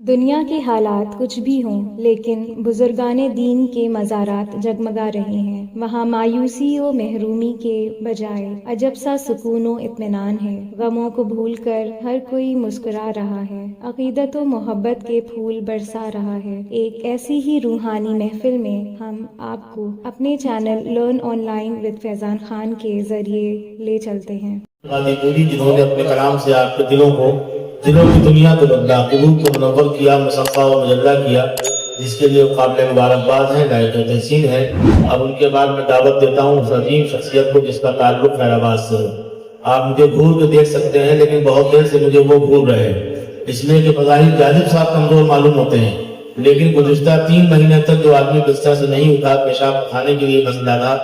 دنیا کے حالات کچھ بھی ہوں لیکن بزرگان دین کے مزارات جگمگا رہے ہیں۔ وہاں مایوسی و محرومی کے بجائے عجب سا سکون و اطمینان ہے۔ غموں کو بھول کر ہر کوئی مسکرا رہا ہے، عقیدت و محبت کے پھول برسا رہا ہے۔ ایک ایسی ہی روحانی محفل میں ہم آپ کو اپنے channel learn online with Faizan Khan کے ذریعے لے چلتے ہیں۔ پوری جنہوں نے اپنے کلام سے آپ کے دلوں کی دنیا کو بدلا، قلوب کو منور کیا، مصفا و مجلہ کیا، جس کے لیے قابل مبارکباد ہے، لائق تحسین ہے۔ اب ان کے بعد میں دعوت دیتا ہوں اس عظیم شخصیت کو جس کا تعلق خیر آباد سے ہے۔ آپ مجھے گھور کے دیکھ سکتے ہیں لیکن بہت دیر سے مجھے وہ گھور رہے ہیں، اس لیے کہ بظاہر جاذب صاحب کمزور معلوم ہوتے ہیں، لیکن گزشتہ 3 مہینے تک جو آدمی بستر سے نہیں اٹھا، پیشاب کھانے کے لیے مسئلہ تھا،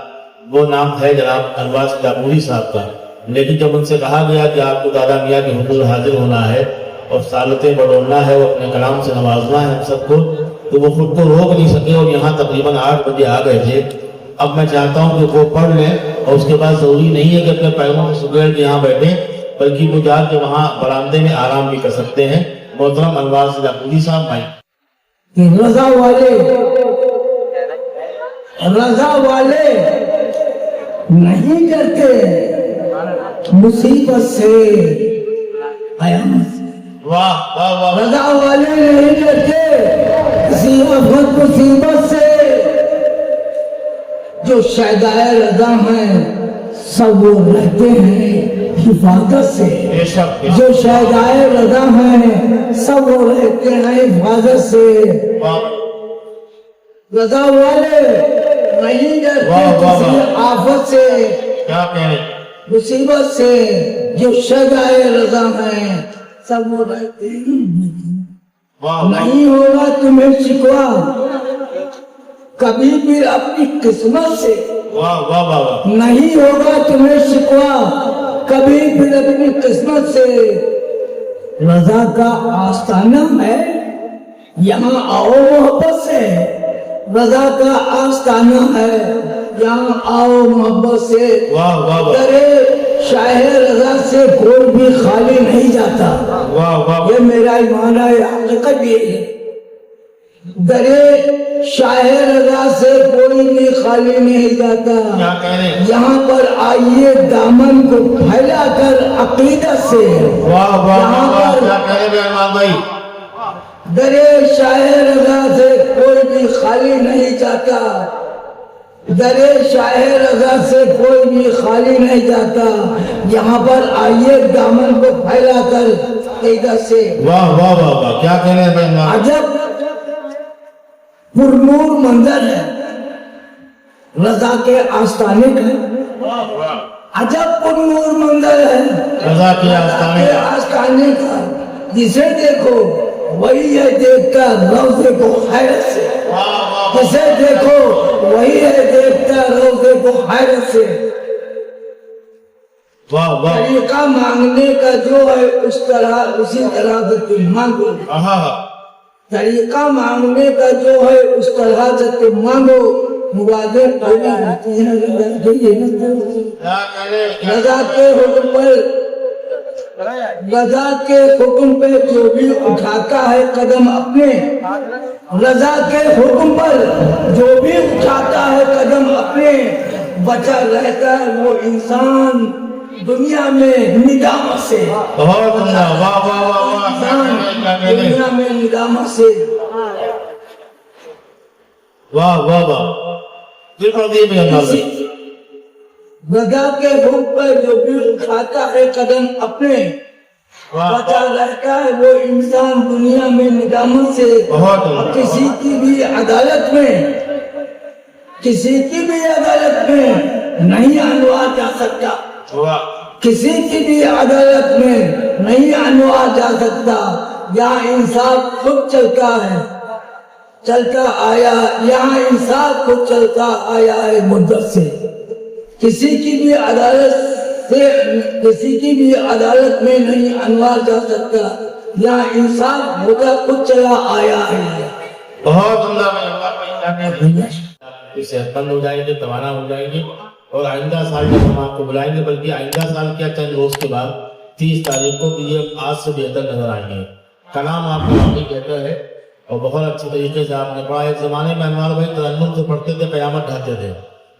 وہ نام ہے جناب انوار سلاپوری صاحب کا۔ لیکن جب ان سے کہا گیا کہ آپ کو دادا میاں کے حضور حاضر ہونا ہے اور سالتیں بڑھونا ہے، وہ اپنے کلام سے نوازنا ہے ہم سب کو، تو وہ خود کو روک نہیں سکے اور یہاں تقریباً 8 بجے آ گئے تھے۔ اب میں چاہتا ہوں کہ وہ پڑھ لیں اور اس کے بعد ضروری نہیں ہے کہ اپنے پیروں میں سگڑ کے یہاں بیٹھیں، بلکہ وہ جا کے وہاں برآمدے میں آرام بھی کر سکتے ہیں۔ محترم انوار سلاپوری صاحب بھائی۔ رضا والے نہیں ڈرتے مصیبت سے، واہ واہ واہ، رضا والے نہیں ڈرتے کسی آفت مصیبت سے، جو شہدائے رضا ہیں سب وہ رہتے ہیں حفاظت سے، بے شک جو شہدائے رضا ہیں سب وہ رہتے ہیں حفاظت سے۔ رضا والے نہیں ڈرتے کسی آفت سے، کیا کہیں، مصیبت سے، جو شہدائے رضا ہیں سب وہ رہتے ہیں۔ نہیں ہوگا تمہیں شکوا کبھی بھی اپنی قسمت سے، واہ واہ واہ، نہیں ہوگا تمہیں شکوا کبھی بھی اپنی قسمت سے۔ رضا کا آستانہ ہے یہاں آؤ محبت سے، رضا کا آستانہ ہے یہاں آؤ محبت سے۔ واہ واہ واہ، درے شاہ رضا سے کوئی بھی خالی نہیں جاتا، واہ واہ، یہ میرا ایمان ہے، حقیقت یہ ہے۔ درے شاہ رضا سے کوئی بھی خالی نہیں جاتا۔ کیا کہہ رہے ہیں، یہاں پر آئیے دامن کو پھیلا کر عقیدت سے، واہ واہ یہاں واہ، پر کیا کہہ رہے ہیں امام بھائی، درے شاہ رضا سے کوئی بھی خالی نہیں جاتا، درے شاہ رضا سے کوئی بھی خالی نہیں جاتا۔ یہاں پر آئیے دامن کو پھیلا کر عقیدت سے۔ واہ واہ واہ واہ، کیا کہہ رہے ہیں بھائی امام، عجب پرنور منظر ہے رضا کے آستانے کا، عجب پرنور منظر ہے رضا کے آستانے کا، آستانے کا، جسے دیکھو وہی ہے دیکھتا روضے کو حیرت سے، جسے دیکھو وہی ہے دیکھتا روضے کو حیرت سے۔ واہ واہ، طریقہ مانگنے کا جو ہے اس طرح اسی طرح سے تم مانگو، طریقہ مانگنے کا جو ہے اس طرح سے تم مانگو، مبادر پہلی ہوتی ہیں رضا کے حکم پر، رضا کے حکم پہ جو بھی اٹھاتا ہے قدم اپنے، رضا کے حکم پر جو بھی اٹھاتا ہے قدم اپنے، بچا رہتا ہے وہ انسان دنیا میں ندامت سے، بہت عمدہ، واہ واہ واہ واہ، انسان دنیا میں ندامت سے۔ واہ واہ واہ، پھر پڑھ دیے میرے امام بھائی، رضا کے حکم پر جو بھی اٹھاتا ہے قدم اپنے، بچا رہتا ہے وہ انسان دنیا میں ندامت سے۔ بہت عمدہ، کسی کی بھی عدالت میں، کسی کی بھی عدالت میں نہیں انوار جا سکتا، واہ، کسی کی بھی عدالت میں نہیں انوار جا سکتا، یہاں انصاف خود چلتا ہے، چلتا آیا، یہاں انصاف خود چلتا آیا ہے مدت سے۔ کسی کی بھی عدالت سے، کسی کی بھی عدالت میں نہیں انوار جا سکتا، یہاں انصاف ہوتا خود چلا آیا ہے۔ بہت عمدہ میرے امام بھائی، کہ صحت مند ہو جائیں گے، توانا ہو جائیں گے، اور آئندہ سال جب ہم آپ کو بلائیں گے، بلکہ آئندہ سال کیا چند روز کے بعد 30 تاریخ کو، یہ آج سے بہتر نظر آئیں گے۔ کلام آپ کو واقعی کہتا ہے اور بہت اچھے طریقے سے آپ نے پڑھا. ایک زمانے میں انوار بھائی ترنم سے پڑھتے تھے، قیامت ڈھاتے تھے،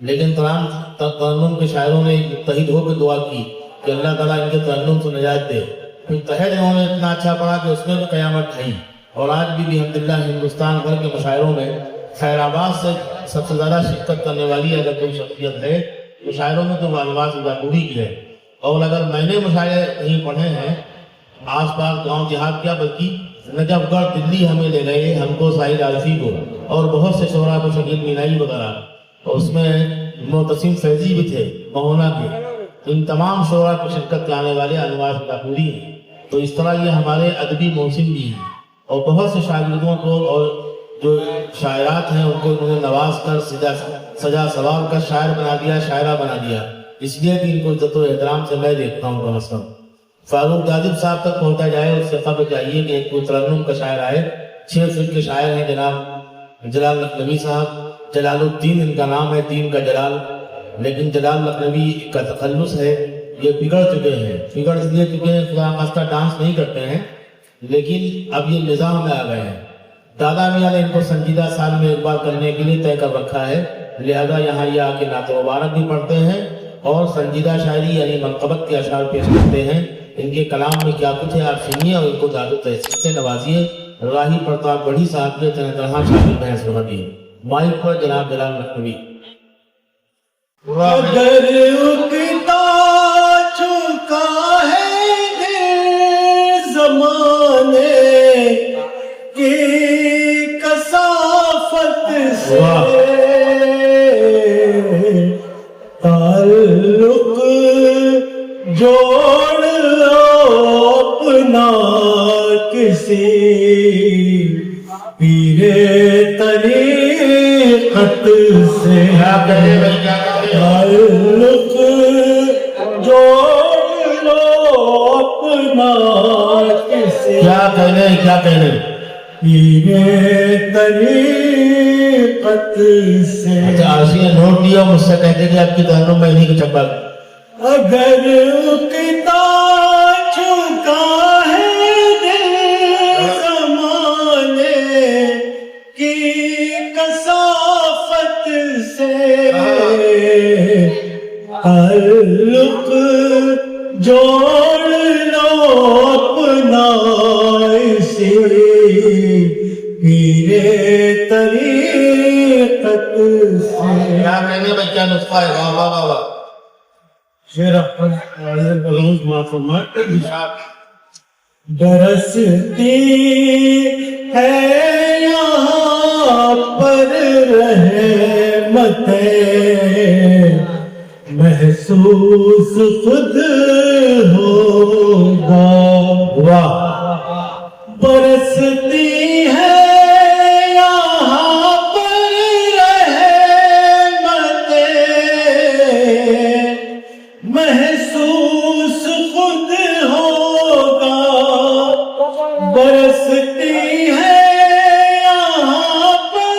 لیکن ترنم کے شاعروں نے متحد ہو کے دعا کی کہ اللہ تعالیٰ ان کے ترنم سے نجات دے. پھر تحت انہوں نے اتنا اچھا پڑھا کہ اس میں بھی قیامت ڈھائی. اور آج بھی الحمدللہ ہندوستان بھر کے مشاعروں میں خیر آباد سے سب سے زیادہ شرکت کرنے والی اگر کوئی شخصیت ہے مشاعروں میں تو وہ انوار سیداپوری کی ہے. اور اگر میں نے مشاعرے نہیں پڑھے ہیں آس پاس گاؤں دیہات کیا بلکہ نجف گڑھ دلی ہمیں لے گئے، ہم کو ساحل عارفی کو اور بہت سے شعراء کو، شکیل مینائی وغیرہ، اور اس میں معتصم فیضی بھی تھے مہونا کے. ان تمام شعراء کو شرکت کرانے والے انوار سیداپوری ہیں. تو اس طرح یہ ہمارے ادبی موسم بھی ہیں اور بہت سے شاگردوں کو اور جو شاعرات ہیں ان کو انہوں نے نواز کر سجا سوار کر شاعر بنا دیا، شاعرہ بنا دیا. اس لیے کہ ان کو عزت و احترام سے میں دیکھتا ہوں کم از کم. فاروق جاذب صاحب تک پہنچا جائے، اس سے خبر چاہیے کہ ایک ترنم کا شاعر آئے. 6 فٹ کے شاعر ہیں جناب جلال لکھنوی صاحب، جلال الدین ان کا نام ہے، دین کا جلال. لیکن جلال لکھنوی کا تخلص ہے، یہ بگڑ چکے ہیں. بگڑ اس لیے چکے ہیں خدا خواستہ ڈانس نہیں کرتے ہیں، لیکن اب یہ نظام میں آ گئے ہیں. دادا میاں نے ان کو سنجیدہ سال میں ایک بار کرنے کے لیے طے کر رکھا ہے، لہذا یہاں یہ آ کے نعت مبارک بھی پڑھتے ہیں اور سنجیدہ شاعری یعنی منقبت کے اشعار پیش کرتے ہیں. ان کے کلام میں کیا کچھ ہے آپ سنیے اور ان کو داد و تحسین سے نوازیے. راہی پرتاپ بڑی صاحبیت ہے، طرح شامل بحث رہی. مائک پر جناب جلال لکھنوی. اگر اکتا چکا ہے دل زمانے کی کثافت سے، تعلق جوڑ لو اپنا کسی پیر طریقت سے. تعلق جوڑ لو اپنا کسی کیا کہنے پیر طریقت سے. عارفی نے نوٹ دیا مجھ سے کہتے کہ آپ کی ترنم میں انہی کو چپا. اگر اکتا چکا ہے دل زمانے کی کثافت سے، تعلق جوڑ لو اپنا اسی پیر طریقت سے. کیا کہنے بھائی، کیا نسخہ ہے؟ واہ واہ واہ واہ. شیر احمد روز معصوم برستی ہے یہاں پر رحمتیں، محسوس خود ہوگا. واہ. برستی ہے یہاں پر رحمتیں، محسوس خود ہوگا. برستی ہے یہاں پر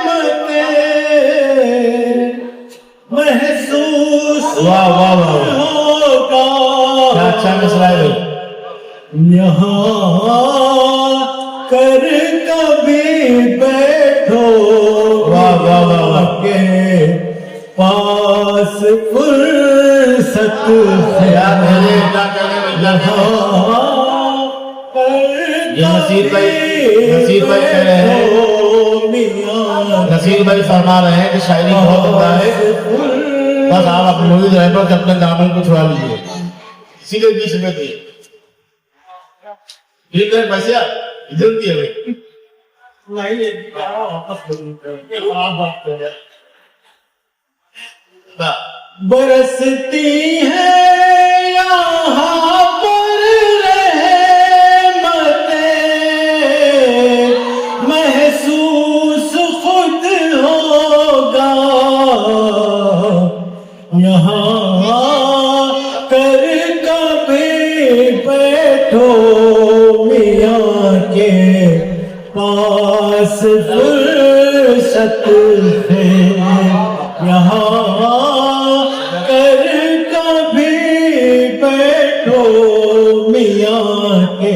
رحمتیں، محسوس واہ واہ واہ. ہوگا. کیا اچھا مسئلہ ہے بھائی. یہاں کر کبھی بیٹھو واہ واہ واہ واہ. کے پاس فرصت ہے. کیا کہنے بھائی، کیا کہنے. یہ نصیر بھائی کہہ رہے ہیں، نصیر بھائی فرما رہے ہیں کہ شاعری بہت عمدہ ہے، بس آپ اپنے مرید رہبر کے اپنے دامن کو چھڑا لیجیے. اسی لیے بیچ میں تھے پیسے ادھر دیا برستی ہے یہاں پر رحمتیں، محسوس خود ہوگا. یہاں کر کبھی بیٹھو میاں کے پاس فرصت ہے. یہاں کر کبھی بیٹھو میاں کے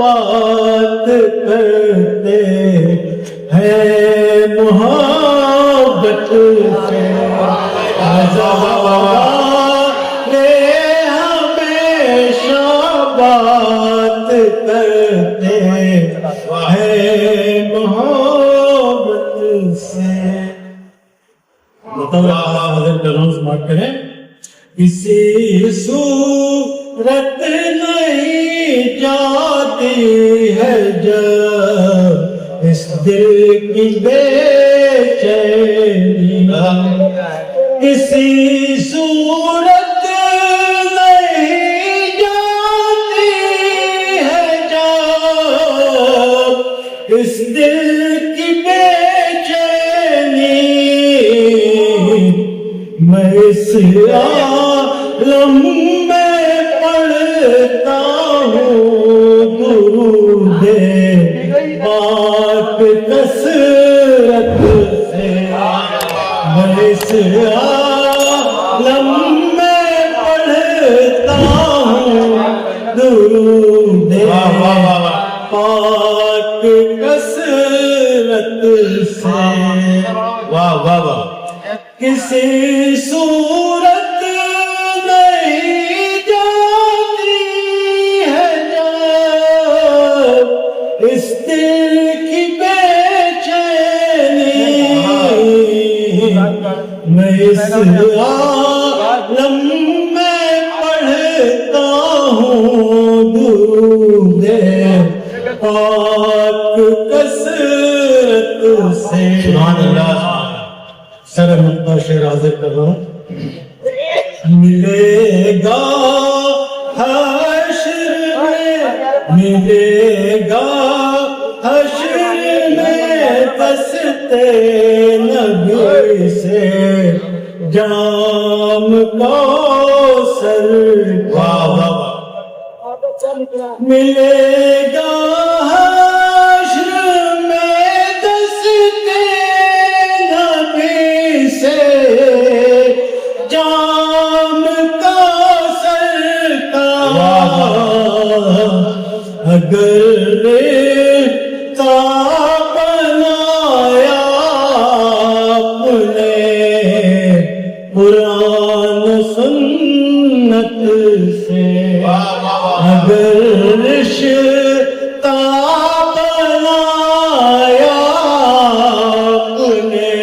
بات کرتے ہیں محبت سے نظارے ہمیشہ بات کرتے ہیں محبت سے. حضرت کلام سماعت کریں. کسی صورت نہیں جاتی ہے جب اس دل کی بے چینی. کسی صورت نہیں جاتی ہے جب اس دل کی بے چینی. میں اس عالم میں پڑھتا ہوں درود پاک کثرت سے. میں اس عالم میں پڑھتا ہوں درود پاک کثرت سے. واہ واہ واہ. کسی صورت نہیں جاتی ہے جب اس دل کی بے چینی. میں اس عالم میں پڑھتا ہوں درود پاک کثرت سے. سبحان اللہ. سر مقطع شعر حاضر کر رہا ہوں. ملے گا حشر میں، ملے گا حشر میں دستے نبی سے جام کوثر. واہ واہ واہ. ملے گا حشر میں دستے نبی سے جام کوثر کا. اگر رشتہ بنایا آپ نے قرآن سنت سے. اگر رشتہ بنایا آپ نے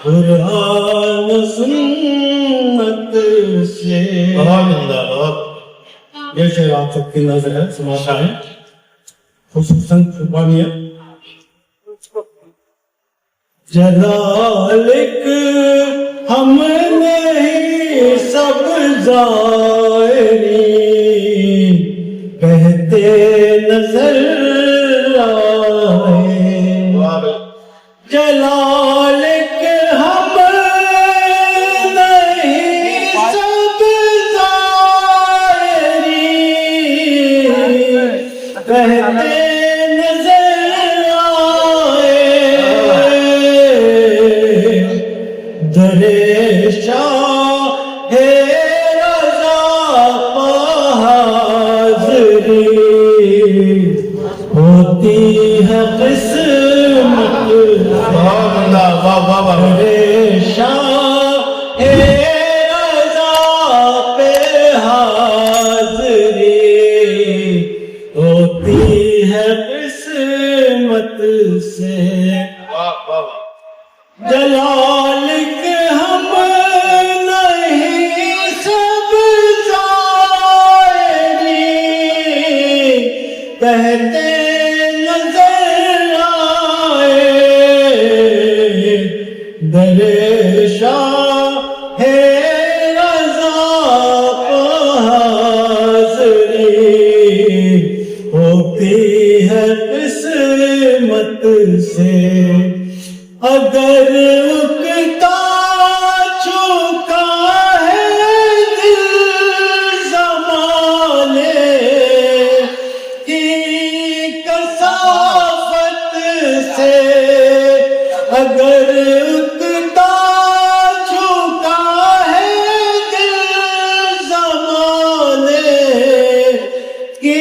قرآن سنت سے. بہت عمدہ. بہت. یہ شعر آپ سب کی نظر ہے، سماعت ہے خصوصاً قربانیہ. جلالک ہم نہیں سب زائری کہتے نظر آئے. جلالک ہم نہیں سب زائری کہتے نظر آئے. در شاہ رضا حاضری ہوتی ہے قسمت. شاہ رضا پہ حاضری ہوتی ہے قسمت سے. جلالک ہم نہیں سب زائری کہتے نظر آئے. در شاہ رضا حاضری ہوتی ہے قسمت سے. اگر اکتا چکا ہے دل زمانے کی کثافت سے. اگر اکتا چکا ہے دل زمانے کی